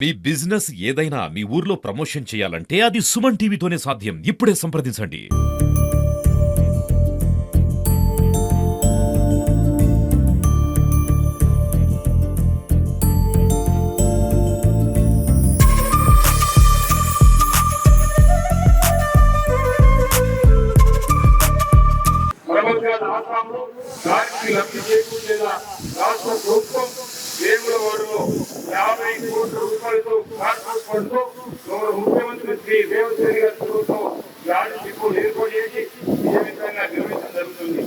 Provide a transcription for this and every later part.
మీ business ఏదైనా మీ ఊర్లో promotion చేయాలంటే అది సుమన్ టీవీతోనే సాధ్యం. ఇప్పుడే సంప్రదించండి. రాష్ట్ర ప్రభుత్వం వేములవాడలో 50 కోట్ల రూపాయలతో కార్పొరేట్ ఫండ్తో గౌరవ ముఖ్యమంత్రి శ్రీ రేవంత్ రెడ్డి గారి ప్రభుత్వం యాడ్ డిపో ఏర్పాటు చేసి విజయవంతంగా నిర్వహించడం జరుగుతుంది.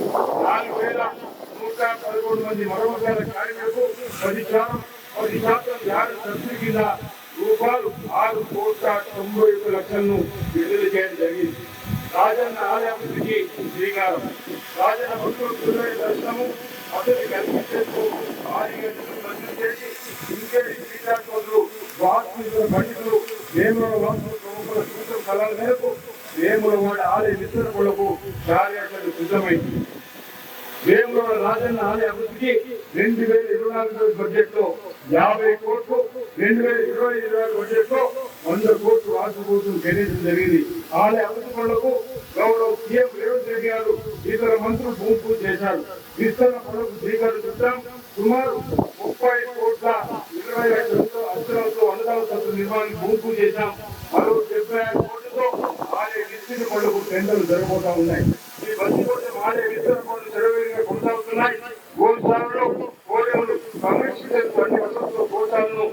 4111 మంది మరమ్మతుల కార్మికులకు 10% యాడ్ సబ్సిడీ కింద రూపాయలు 6,91,00,000ను విడుదల చేయడం జరిగింది. రాజన్న ఆలయాభివృద్ధికి శ్రీకారం. రాజన్న భక్తుల దర్శనము అతని కల్పించేందుకు భారీగా మంజూరు చేసి ఇంకేటి శ్రీకాకులు వాస్తు పండితులు వేముల వాస్తు ప్రముఖుల సూచన సలహాల మేరకు వేములవాడ ఆలయ విస్తరణకు కార్యాచరణ సిద్ధమైంది. వేములవాడ రాజన్న ఆలయ అభివృద్ధికి 2024 బడ్జెట్ లో 50 కోట్లు, 2025 బడ్జెట్ లో 100 కోట్లు రాష్ట్ర ప్రభుత్వం చెల్లించడం జరిగింది. ఆలయ అభివృద్ధి పనులకు గౌరవ సీఎం రేవంత్ రెడ్డి గారు ఇతర మంత్రులు భూమి పూజ చేశారు. విస్తరణ పనులకు శ్రీకారం చుట్టాం. సుమారు 30,20,00,000 అక్షరాలతో అన్నదాన సంస్థ నిర్మాణానికి భూమి పూజ చేశాం. మరో 75 కోట్లతో ఆలయ విస్తరణ పనులకు టెండర్లు జరగబోతా ఉన్నాయి. ఈ బస్సు కోసం ఆలయ విస్తరణ పనులు శరవేగంగా కొనసాగుతున్నాయి. గోశాలలో కోడెలు సంరక్షించేందుకు అన్ని వసతులతో గోశాలను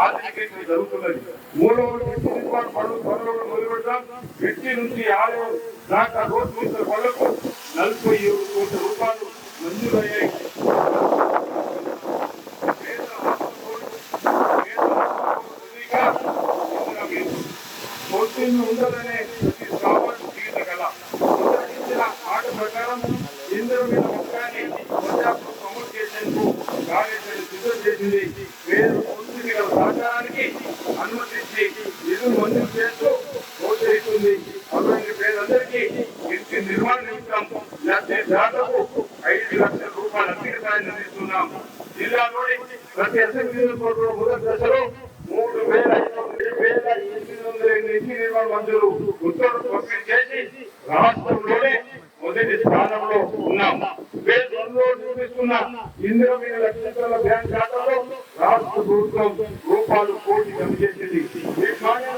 ఆధునీకరించడం జరుగుతున్నది. మూడవది నిర్మాణ పనులు త్వరలో మొదలుపెడతాం. వ్యక్తి నుంచి ఆలయం దాకా రోడ్డు మీద పనులకు 47 కోట్ల రూపాయలు మంజూరయ్యాయి. ఉండాలనే ప్రతి సామాన్య జీవిత కళ ఇచ్చిన మాట ప్రకారం ఇంద్ర మీద మొత్తాన్ని ప్రమోట్ చేసేందుకు కార్యాచరణ సిద్ధం చేసింది. పేరు సంస్కృతి గల సహకారానికి అనుమతించి నిధులు మంజూరు చేస్తూ ప్రోత్సహిస్తుంది. అటువంటి పేరందరికీ ఇంటి నిర్మాణ నిమిత్తం దాదాపు 5 లక్షల రూపాయల అధిక సాయం అందిస్తున్నాం. జిల్లాలోని ప్రతి అసెంబ్లీ నియోజకవర్గంలో మొదటి దశలో 3,800 ఇంటి నిర్మాణ మంజూరు ఉత్తర్వులు పంపిణీ చేసి రాష్ట్రంలోనే మొదటి స్థానంలో ఉన్నాం. చూపిస్తున్న ఇందులో మీద లక్షల బ్యాంక్ ఖాతాలో రాష్ట్ర ప్రభుత్వం రూపాయలు కోటి జమ చేసింది. ఈ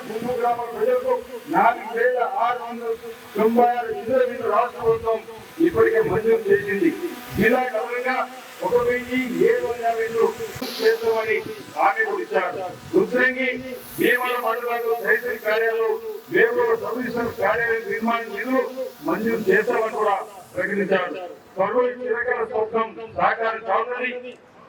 ముందు గ్రామాల ప్రజలకు 4,696 ఇందులో మీద రాష్ట్ర ప్రభుత్వం ఇప్పటికే మంజూరు చేసింది. జిల్లా గవర్నర్గా 1,752 చేస్తామని హామీ ఇచ్చారు. రుద్రంగి భీమల మండలంలో తహసీల్ కార్యాలయంలో వేముల సబ్ రిజిస్టర్ కార్యాలయం నిర్మాణ నిధులు మంజూరు చేస్తామని కూడా ప్రకటించారు. త్వరలో చిరకాల స్వప్నం సాకారం కానుంది.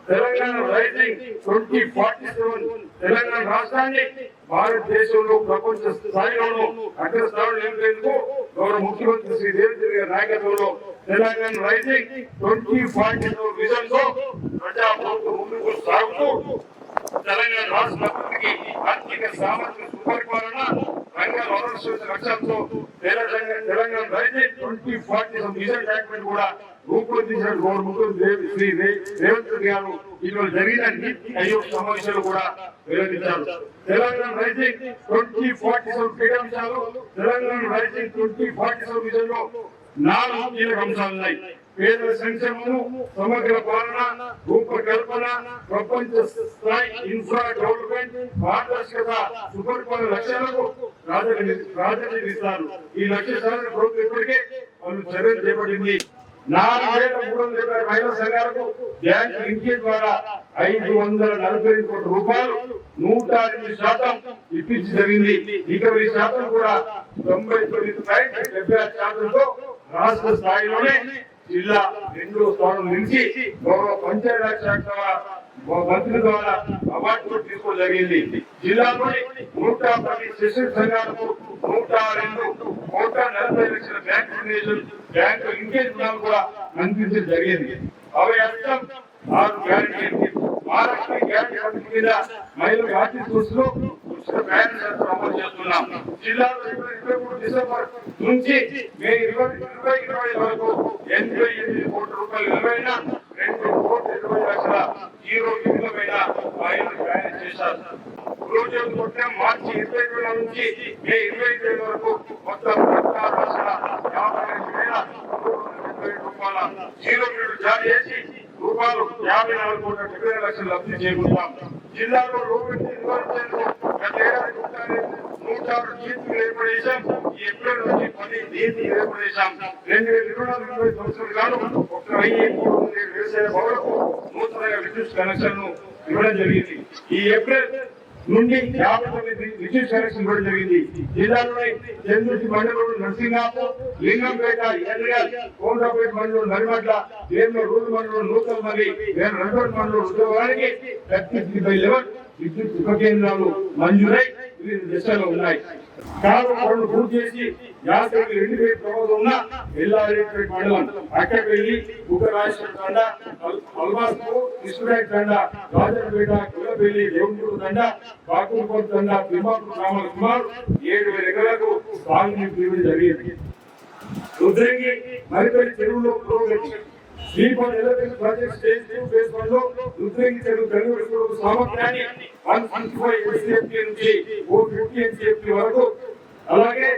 తెలంగాణ రైజింగ్ 2047 తెలంగాణ రాష్ట్రాన్ని భారతదేశంలో ప్రపంచ స్థాయిలోనూ అగ్రస్థానంలో నిలిపేందుకు గౌరవ ముఖ్యమంత్రి శ్రీ రేవంత్ రెడ్డి గారి నాయకత్వంలో తెలంగాణ రైజింగ్ 2047 విజన్ తో ప్రజాప్రభుత్వం ముందుకు సాగుతూ తెలంగాణ రాష్ట్ర అభివృద్ధికి ఆర్థిక సామర్థ్య సుపరిపాలన రంగ వనరుల లక్ష్యంతో తెలంగాణ రైజింగ్ 2047 విజన్ డాక్యుమెంట్ కూడా రూపొందించిన గౌరవ ముఖ్యమంత్రి శ్రీ రేవంత్ రెడ్డి గారు ఇవాళ జరిగిన నీతి ఆయోగ్ సమావేశాలు కూడా వెల్లడించారు. తెలంగాణ రైజింగ్ 2047 కేటాంశాలు తెలంగాణ రైజింగ్ 2047 విజన్ లో 4 కీలక అంశాలు ఉన్నాయి. పేదల సంక్షేమము, సమగ్ర పాలన, రూపకల్పన, ప్రపంచ స్థాయి ఇన్ఫ్రా డెవలప్మెంట్, పారదర్శకత, సుపరిపాలన లక్ష్యాలకు ప్రాధాన్యత ఇస్తారు. ఈ లక్ష్య సాధన ప్రభుత్వం ఇప్పటికే పలు చర్యలు చేపట్టింది. 4,370 మహిళా సంఘాలకు బ్యాంక్ లింకేజ్ ద్వారా 545 కోట్ల రూపాయలు 108% ఇప్పించి జరిగింది. రికవరీ శాతం కూడా 99.76%తో రాష్ట్ర స్థాయిలోనే జిల్లా 2వ స్థానం నుంచి గౌరవ పంచాయతీరాజ్ శాఖ మంత్రి ద్వారా అవార్డు తీసుకోవడం జరిగింది. జిల్లాలోని 110 శిశు సంఘాలకు 102,40,00,000 బ్యాంకు లింకేజ్ రుణాలు కూడా అందించడం జరిగింది. అవి అర్థం 6 గ్యారెంటీలు. మహారాష్ట్ర గ్యారెంటీ పథకం కింద మహిళలకు ఆర్థిక సోర్సులో అమలు చేస్తున్నాం. జిల్లాలో 23 డిసెంబర్ నుంచి మే 2020 వరకు 88 కోట్ల రూపాయలు విలువైన 2,20,00,000 జీరో విలువైన మహిళలు ప్రయాణం చేశారు. రోజు కొట్టాం. మార్చి 22 నుంచి మే 25 వరకు మొత్తం రాష్ట్ర 55,170 రూపాయల జీరో బిల్లు జారీ చేసి రూపాయలు 54 కోట్ల 70 లక్షలు లబ్ధి చేకూరుతాం. జిల్లాలో రోడ్డు నివారించేందుకు గత ఏడాది 106 జీతులు ఏర్పడేశాం. ఈ ఏప్రిల్ నుంచి 10 జీతులు ఏర్పడేశాం. 2024 సంవత్సరాలు గాను 1,300 వ్యవసాయ భవనాలకు నూతనంగా విద్యుత్ కనెక్షన్ ఇవ్వడం జరిగింది. ఈ ఏప్రిల్ నుండి 59 విద్యుత్ కనెక్షన్ ఇవ్వడం జరిగింది. జిల్లాలోని చెందుర్తి మండలంలో నర్సింగాపూర్, లింగంపేట, ఎన్రియాల్, కోండ్రాపేట మండలం నరిమట్ల, వేమూరు మండలం నూతన మరి రంగోడ్ మండలం ఉద్యోగానికి 30/11 విద్యుత్ ఉప కేంద్రాలు మంజూరై వివిధ దశలో ఉన్నాయి. కాలువ పనులు పూర్తి చేసి యాసకి 2 ప్రమాదం ఉన్న ఎల్లారెడ్డిపేట మండలం అక్కడికి ఉత్తరాశ్వర తండ, అల్వాస్పూర్, కృష్ణరాయ్ తండ, రాజంపేట, కులపల్లి, దేవుడు తండ, బాకులకోట తండ, తిమ్మాపూర్ గ్రామాల సుమారు 7,000 ఎకరాలకు సాగునీరు ఇవ్వడం జరిగింది. రుద్రంగి మరిపల్లి చెరువులో పురోగతి Sripalli electric project stage 2 phase 1 లో రుద్రంగి చెరువు కలుగుడు సామర్థ్యాన్ని 155 ఎస్ఎఫ్టీ నుంచి 450 ఎస్ఎఫ్టీ వరకు, అలాగే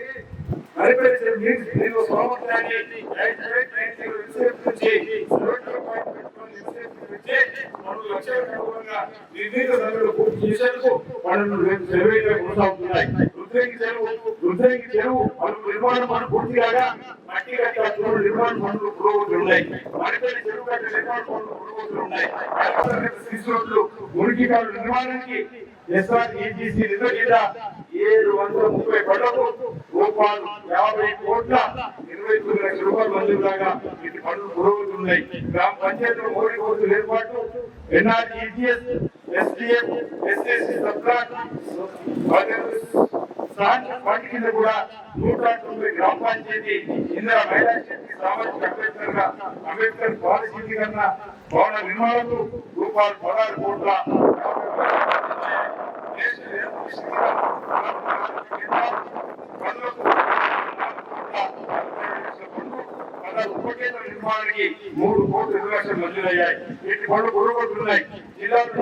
మరిపల్లి చెరువు నీరు సామర్థ్యాన్ని 9890 ఎస్ఎఫ్టీ నుంచి 0.51 ఎస్ఎఫ్టీ నుంచి 2 లక్షల రూపాయలుగా నిర్ణీత ధరలు పూర్తి చేసేందుకు పనులు సర్వేలు కొనసాగుతున్నాయి. రుద్రంగి చెరువు పనులు నిర్మాణ పనులు పూర్తి కాగా మట్టి కట్ట నిర్మాణ పనులు పురోగతులు ఉన్నాయి. మరిపల్లి చెరువు కట్ట నిర్మాణ పనులు పురోగతులు ఉన్నాయి. మురికి కాలువ నిర్మాణానికి SREGC నిధుల కింద 730 పనులకు రూపాయలు 50 కోట్ల 29 లక్షల రూపాయలు మంజూరు కాగా వీటి పనులు పురోగతులు ఉన్నాయి. గ్రామ పంచాయతీలో మౌలిక వసతులు ఏర్పాటు, NREGS, SDF, SSC సబ్ప్లాట్ వాటి కింద కూడా 190 గ్రామ పంచాయతీ ఇందిరా మహిళా శక్తి సామాజిక అంబేద్కర్ పారిశుద్ధీకరణ భవన నిర్మాణాలకు రూపాయలు 16 కోట్ల నిర్మాణానికి 3 కోట్ల 2 లక్షలు మంజూరయ్యాయి. వీటి పనులు పురోగతులున్నాయి. జిల్లాలో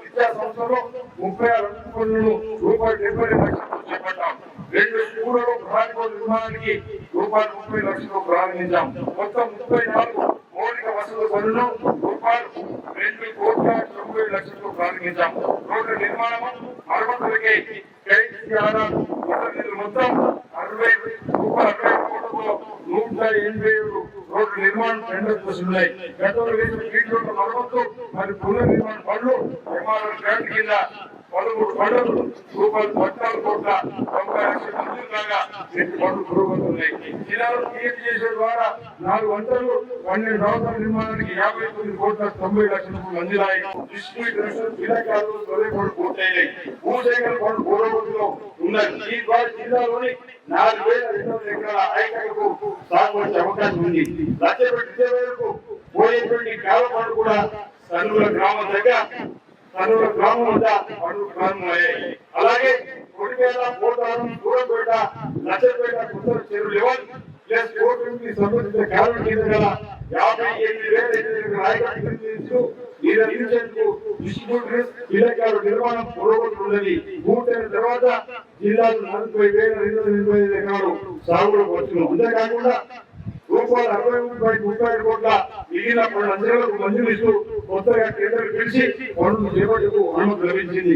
విద్యా సంస్థలో 36 పనులను రూపాయలు 72 లక్షలు చేపట్టాం. 2 స్కూళ్లలో ప్రధాన నిర్మాణానికి రూపాయలు 30 లక్షలు ప్రారంభించాం. మొత్తం 34 మౌలిక వసతుల పనులను రూపాయలు 2 కోట్ల 90 లక్షలు ప్రారంభించాం. రోడ్ల నిర్మాణం మరమ్మతులకి మొత్తం 60 కోట్లతో 187 రోడ్ల నిర్మాణం టెండర్ ఉన్నాయి. గతంలో వేసిన బీట్ రోడ్ల మరమ్మతు మరియు పునర్నిర్మాణ పనులు MRO గ్రాంట్ కింద 13 పనులు రూపాయలు 14 కోట్ల 90 లక్షల మంజూరు కాగా వీటి పనులు పురోగతున్నాయి. జిల్లాలో PMJS ద్వారా 4 వంతెనలు 12 రహదారుల నిర్మాణానికి 59 కోట్ల 90 లక్షలకు మంజూరాయి. డిస్ట్రిబ్యూషన్ ఇలాకాలు తొలగిపోవడం పూర్తయినాయి. భూసేకరణ పనులు పురోగతిలో ఉన్నాయి. ఈ ద్వారా జిల్లాలోని 4,200 ఎకరాల ఐకకు సాగు వచ్చే అవకాశం ఉంది. లక్షపెట్టి వరకు పోయేటువంటి కాల పనులు కూడా సన్నుల గ్రామం దగ్గర గ్రామం వద్ద పనులు ప్రారంభమయ్యాయి. అలాగే కొడిపేట, పోతారం, దూరంపేట, లక్షపేట కొత్త చెరువు లెవెల్ ప్లస్ కోర్టు సంబంధించిన కాలువ కింద గల 58,000 ఇలాకాల నిర్మాణం పురోగతులు ఉన్నది. పూర్తయిన తర్వాత జిల్లాలో 40,225 ఎకరాలు సాగులో వచ్చును. అంతేకాకుండా రూపాయలు 63.35 కోట్ల మిగిలిన పనులందరూ మంజూరు ఇస్తూ కొత్తగా టెండర్లు పిలిచి పనులు చేపట్టుకు అనుమతి లభించింది.